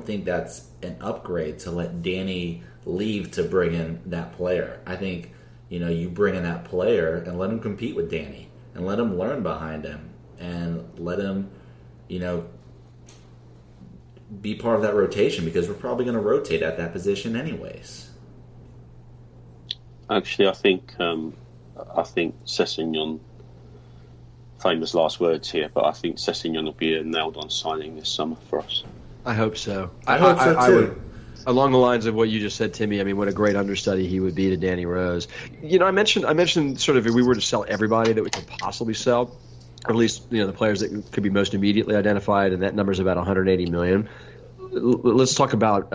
don't think that's an upgrade to let Danny leave to bring in that player. I think, you bring in that player and let him compete with Danny and let him learn behind him and let him, be part of that rotation because we're probably going to rotate at that position anyways. Actually, I think Sessegnon, famous last words here, but I think Sessegnon will be a nailed-on signing this summer for us. I hope so. I hope so too. I would, along the lines of what you just said, Timmy. I mean, what a great understudy he would be to Danny Rose. I mentioned sort of if we were to sell everybody that we could possibly sell, or at least the players that could be most immediately identified, and that number is about 180 million. Let's talk about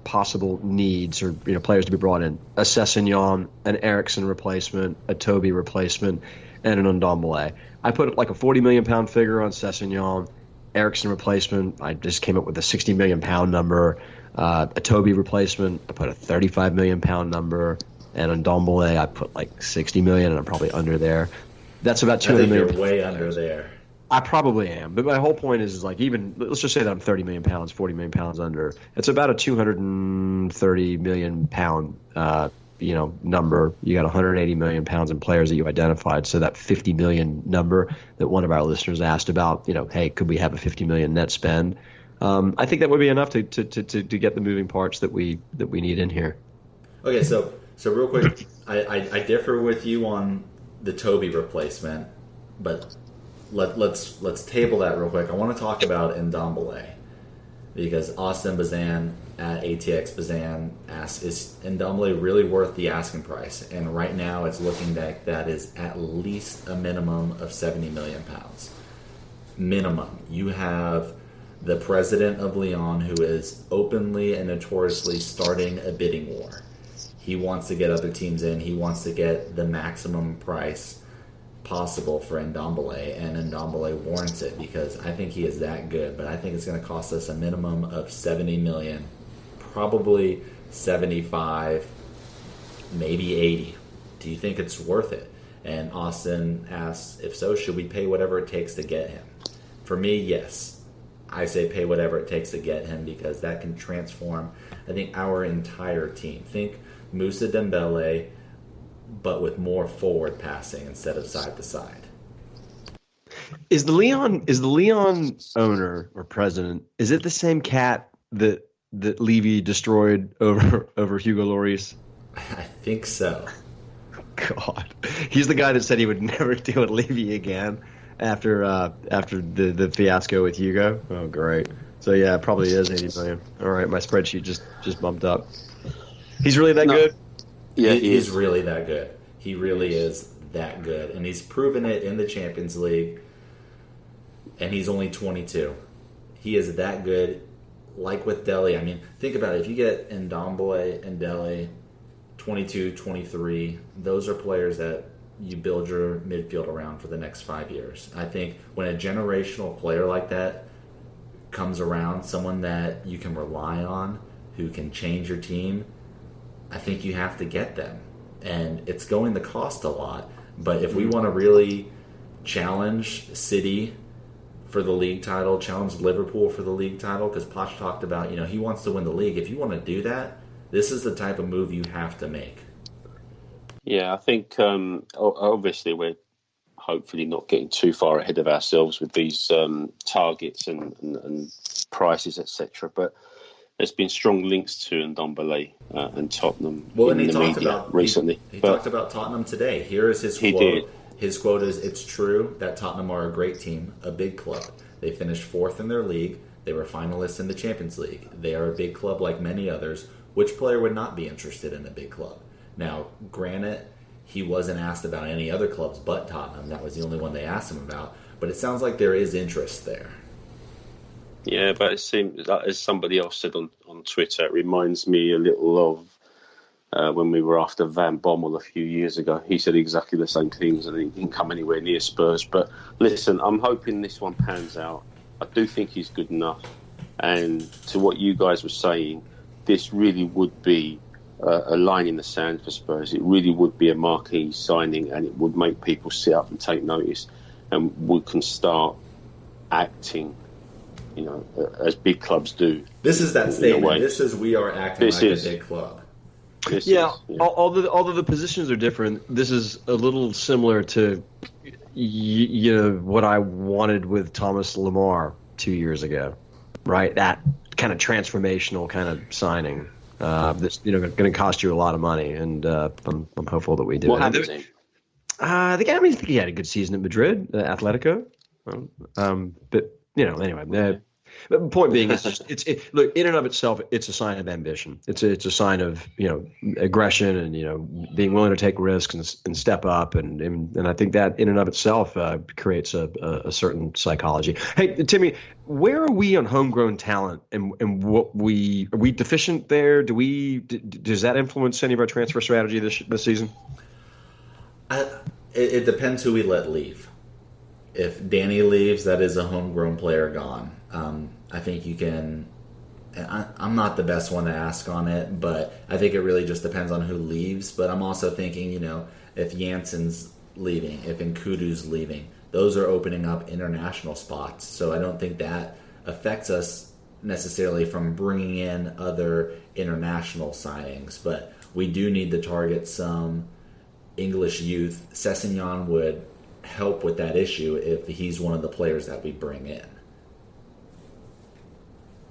possible needs or players to be brought in: a Sessegnon, an Eriksson replacement, a Toby replacement, and an Ndombele. I put like a 40 million pound figure on Sessegnon. Eriksson replacement, I just came up with a 60 million pound number. A Toby replacement, I put a 35 million pound number. And on Ndombele, I put like 60 million, and I'm probably under there. That's about 200 million. You're way under there. I probably am, but my whole point is like, even let's just say that I'm 30 million pounds, 40 million pounds under. It's about a 230 million pound number. You got 180 million pounds in players that you identified. So that 50 million number that one of our listeners asked about, hey, could we have a 50 million net spend? I think that would be enough to get the moving parts that we need in here. Okay, so real quick, I differ with you on the Toby replacement, but let's table that real quick. I want to talk about Ndombele because Austin Bazan at ATX Bazan asks, is Ndombele really worth the asking price? And right now it's looking like that is at least a minimum of 70 million pounds. Minimum. You have the president of Lyon who is openly and notoriously starting a bidding war. He wants to get other teams in. He wants to get the maximum price possible for Ndombele, and Ndombele warrants it because I think he is that good. But I think it's going to cost us a minimum of 70 million, probably 75, maybe 80. Do you think it's worth it? And Austin asks, if so, should we pay whatever it takes to get him? For me, yes. I say pay whatever it takes to get him because that can transform, I think, our entire team. Think Moussa Dembele, but with more forward passing instead of side to side. Is the Lyon owner or president? Is it the same cat that Levy destroyed over Hugo Lloris? I think so. God, he's the guy that said he would never deal with Levy again after the fiasco with Hugo. Oh, great. So yeah, it probably is 80 million. All right, my spreadsheet just bumped up. He's really that good? Yeah, he's really that good. He really is that good. And he's proven it in the Champions League. And he's only 22. He is that good. Like with Dele. I mean, think about it. If you get Ndombele and Dele, 22, 23, those are players that you build your midfield around for the next 5 years. I think when a generational player like that comes around, someone that you can rely on, who can change your team, I think you have to get them. And it's going to cost a lot. But if we want to really challenge City for the league title, challenge Liverpool for the league title, because Poch talked about, he wants to win the league. If you want to do that, this is the type of move you have to make. Yeah, I think obviously we're hopefully not getting too far ahead of ourselves with these targets and prices, etc. But there's been strong links to Ndombele and Tottenham in the media recently. He talked about Tottenham today. Here is his quote. He did. His quote is, "It's true that Tottenham are a great team, a big club. They finished fourth in their league. They were finalists in the Champions League. They are a big club like many others. Which player would not be interested in a big club?" Now, granted, he wasn't asked about any other clubs but Tottenham. That was the only one they asked him about. But it sounds like there is interest there. Yeah, but it seems, as somebody else said on Twitter, it reminds me a little of when we were after Van Bommel a few years ago. He said exactly the same things and he didn't come anywhere near Spurs. But listen, I'm hoping this one pans out. I do think he's good enough. And to what you guys were saying, this really would be a line in the sand for Spurs. It really would be a marquee signing, and it would make people sit up and take notice, and we can start acting as big clubs do. This is that statement. This is we are acting like a big club. Although the positions are different, this is a little similar to what I wanted with Thomas Lamar 2 years ago, right? That kind of transformational kind of signing that's going to cost you a lot of money, and I'm hopeful that we do. What happened? I think he had a good season at Madrid, Atletico. But anyway. The point being, look, in and of itself, it's a sign of ambition. It's a sign of aggression and being willing to take risks and step up, and I think that in and of itself creates a certain psychology. Hey, Timmy, where are we on homegrown talent, and are we deficient there? Does that influence any of our transfer strategy this season? It depends who we let leave. If Danny leaves, that is a homegrown player gone. I think you can. I'm not the best one to ask on it, but I think it really just depends on who leaves. But I'm also thinking, if Jansen's leaving, if Nkudu's leaving, those are opening up international spots. So I don't think that affects us necessarily from bringing in other international signings. But we do need to target some English youth. Sessegnon would help with that issue if he's one of the players that we bring in.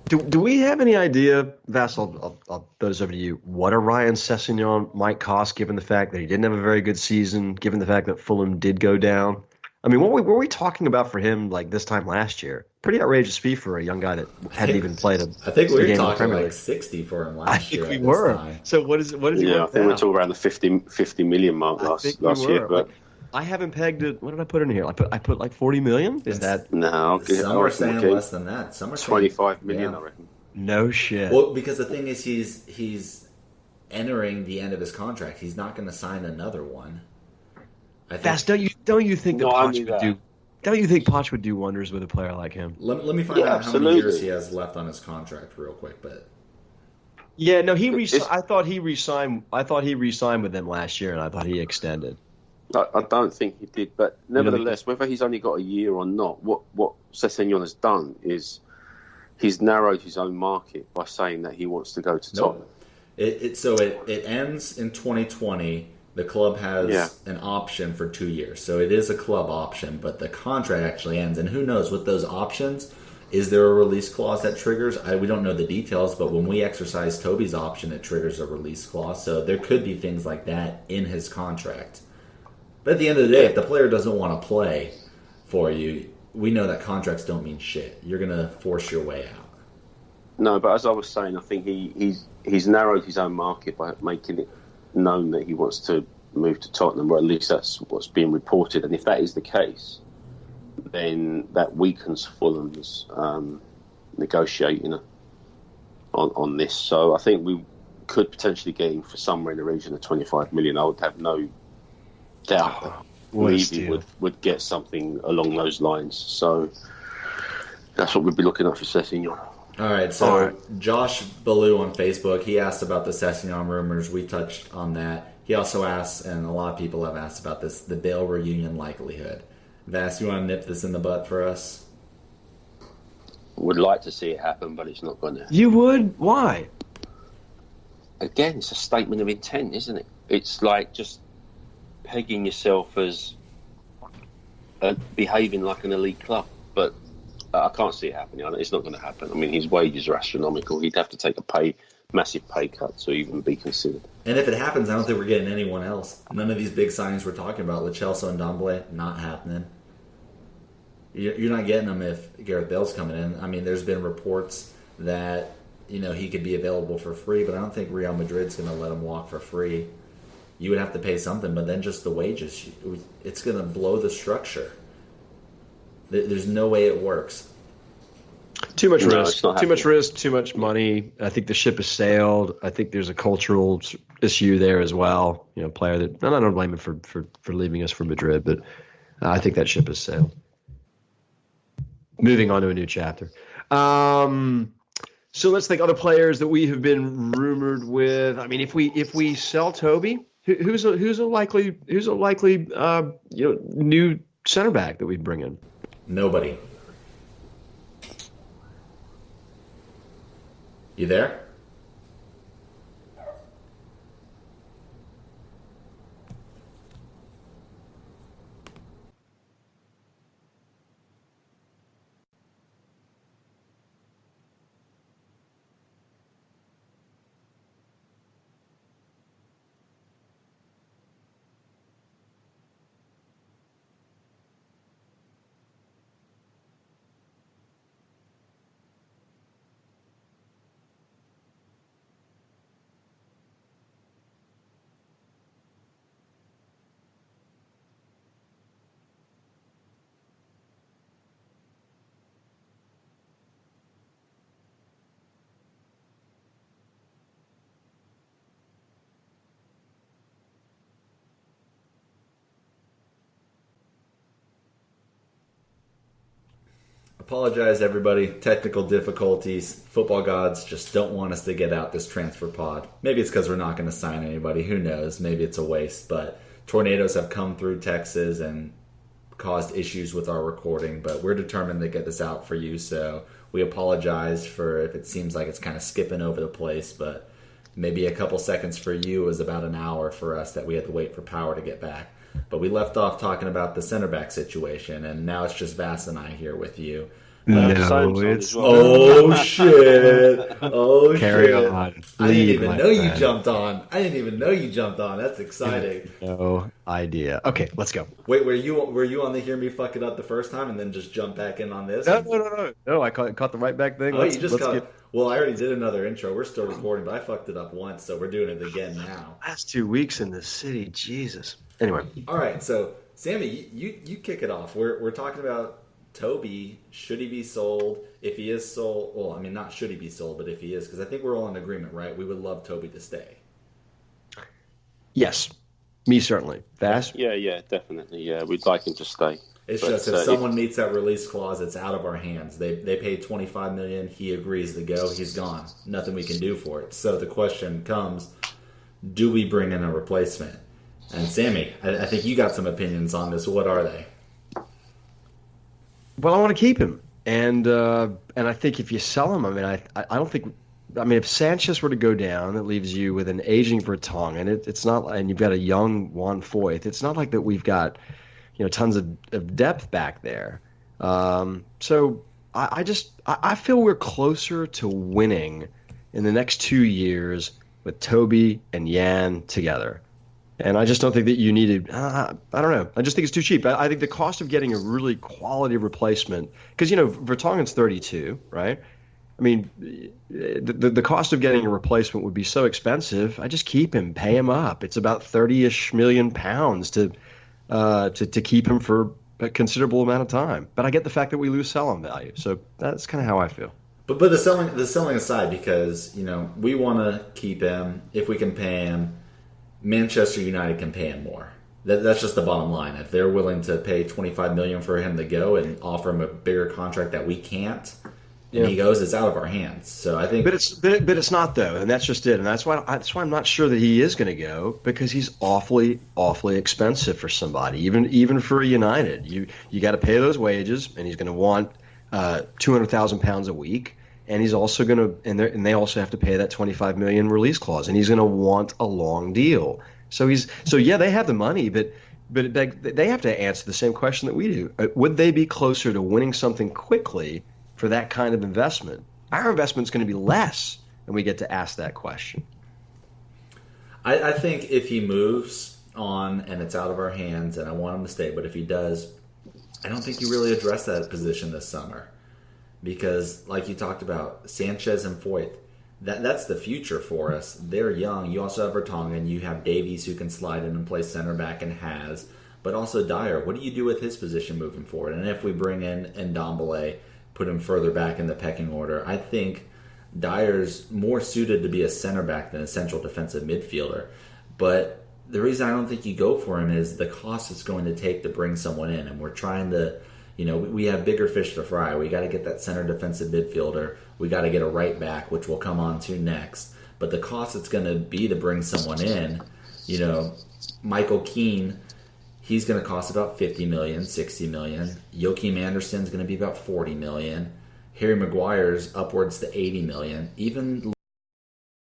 Do we have any idea, Vass, I'll throw this over to you, what a Ryan Sessegnon might cost, given the fact that he didn't have a very good season, given the fact that Fulham did go down? I mean, what were we talking about for him like this time last year? Pretty outrageous fee for a young guy that hadn't even played a I think we were game talking like 60 for him last year. I think we were. So what is he worth I think we're talking around the 50 million mark last year. But I haven't pegged it. What did I put in here? I put like 40 million. Is that no? Some are saying less than that. Some are 25 million. I reckon. No shit. Well, because the thing is, he's entering the end of his contract. He's not going to sign another one. Vass, don't you think that Poch would do? Don't you think Poch would do wonders with a player like him? Let me find out how many years he has left on his contract, real quick. But yeah, no, I thought he re-signed. I thought he re-signed with them last year, and I thought he extended. I don't think he did, but nevertheless, whether he's only got a year or not, what Sessegnon has done is he's narrowed his own market by saying that he wants to go to Tottenham. It ends in 2020. The club has an option for 2 years, so it is a club option, but the contract actually ends. And who knows with those options? Is there a release clause that triggers? We don't know the details, but when we exercise Toby's option, it triggers a release clause. So there could be things like that in his contract. But at the end of the day, if the player doesn't want to play for you, we know that contracts don't mean shit. You're going to force your way out. No, but as I was saying, I think he's narrowed his own market by making it known that he wants to move to Tottenham, or at least that's what's being reported. And if that is the case, then that weakens Fulham's negotiating on this. So I think we could potentially get him for somewhere in the region of 25 million. I would have no doubt that Levy would get something along those lines. So that's what we'd be looking at for Sessegnon. All right, so Josh Ballou on Facebook, he asked about the Sessegnon rumors. We touched on that. He also asked, and a lot of people have asked about this, the Bale reunion likelihood. Vass, you want to nip this in the butt for us? Would like to see it happen, but it's not going to. You would? Why? Again, it's a statement of intent, isn't it? It's like just pegging yourself as behaving like an elite club, but I can't see it happening. It's not going to happen. I mean, his wages are astronomical. He'd have to take a massive pay cut to even be considered. And if it happens, I don't think we're getting anyone else. None of these big signings we're talking about, Lo Celso and Ndombele, not happening. You're not getting them if Gareth Bale's coming in. I mean, there's been reports that he could be available for free, but I don't think Real Madrid's going to let him walk for free. You would have to pay something, but then just the wages, it's going to blow the structure. There's no way it works. Too much risk. Too much risk. Too much money. I think the ship has sailed. I think there's a cultural issue there as well. Player that I don't blame him for leaving us for Madrid, but I think that ship has sailed. Moving on to a new chapter. So let's think other players that we have been rumored with. I mean, if we sell Toby, who's a likely new center back that we bring in? Nobody. You there? Apologize, everybody. Technical difficulties. Football gods just don't want us to get out this transfer pod. Maybe it's because we're not going to sign anybody. Who knows? Maybe it's a waste. But tornadoes have come through Texas and caused issues with our recording. But we're determined to get this out for you. So we apologize for if it seems like it's kind of skipping over the place. But maybe a couple seconds for you was about an hour for us that we had to wait for power to get back. But we left off talking about the center back situation, and now it's just Vass and I here with you. No, it's Oh shit! Oh Carry shit! on. I didn't Lead, even my know you friend. jumped on. I didn't even know you jumped on. That's exciting. No idea. Okay, let's go. Wait, were you on the hear me fuck it up the first time and then just jump back in on this? No, I caught the right back thing. Oh, you just got. Well, I already did another intro. We're still recording, but I fucked it up once, so we're doing it again now. Last 2 weeks in the city, Jesus. Anyway, All right, so Sammy, you kick it off. We're talking about Toby. Should he be sold? If he is sold, well, I mean, not should he be sold, but if he is, because I think we're all in agreement, right? We would love Toby to stay. yes, me certainly. Vass? Yeah, definitely. Yeah, we'd like him to stay. It's But, just if someone meets that release clause, it's out of our hands. They paid $25 million. He agrees to go. He's gone. Nothing we can do for it. So the question comes: do we bring in a replacement? And Sammy, I think you got some opinions on this. What are they? Well, I want to keep him, and I think if you sell him, I mean, I don't think. I mean, if Sanchez were to go down, that leaves you with an aging Vertonghen, and it's not, and you've got a young Juan Foyth. It's not like that we've got, tons of depth back there. So I feel we're closer to winning in the next 2 years with Toby and Yan together. And I just don't think that you needed. I don't know. I just think it's too cheap. I think the cost of getting a really quality replacement, because Vertonghen's 32, right? I mean, the cost of getting a replacement would be so expensive. I just keep him, pay him up. It's about 30-ish million pounds to keep him for a considerable amount of time. But I get the fact that we lose sell-on value, so that's kind of how I feel. But the selling aside, because we want to keep him if we can pay him. Manchester United can pay him more. That's just the bottom line. If they're willing to pay $25 million for him to go and offer him a bigger contract that we can't, and he goes, it's out of our hands. So I think, but it's not though, and that's just it. And that's why I'm not sure that he is going to go, because he's awfully expensive for somebody, even for United. You got to pay those wages, and he's going to want 200,000 pounds a week. And he's also going to, and they also have to pay that $25 million release clause, and he's going to want a long deal. So they have the money, but they have to answer the same question that we do. Would they be closer to winning something quickly for that kind of investment? Our investment's going to be less, and we get to ask that question. I think if he moves on and it's out of our hands, and I want him to stay, but if he does, I don't think you really address that position this summer. Because, like you talked about, Sanchez and Foyth, that's the future for us. They're young. You also have Vertonghen. You have Davies, who can slide in and play center back and has. But also Dyer. What do you do with his position moving forward? And if we bring in Ndombele, put him further back in the pecking order, I think Dyer's more suited to be a center back than a central defensive midfielder. But the reason I don't think you go for him is the cost it's going to take to bring someone in. And we're trying to... we have bigger fish to fry. We got to get that center defensive midfielder. We got to get a right back, which we'll come on to next. But the cost it's going to be to bring someone in, Michael Keane, he's going to cost about $50 million, $60 million. Joachim Anderson's going to be about $40 million. Harry Maguire's upwards to 80 million. Even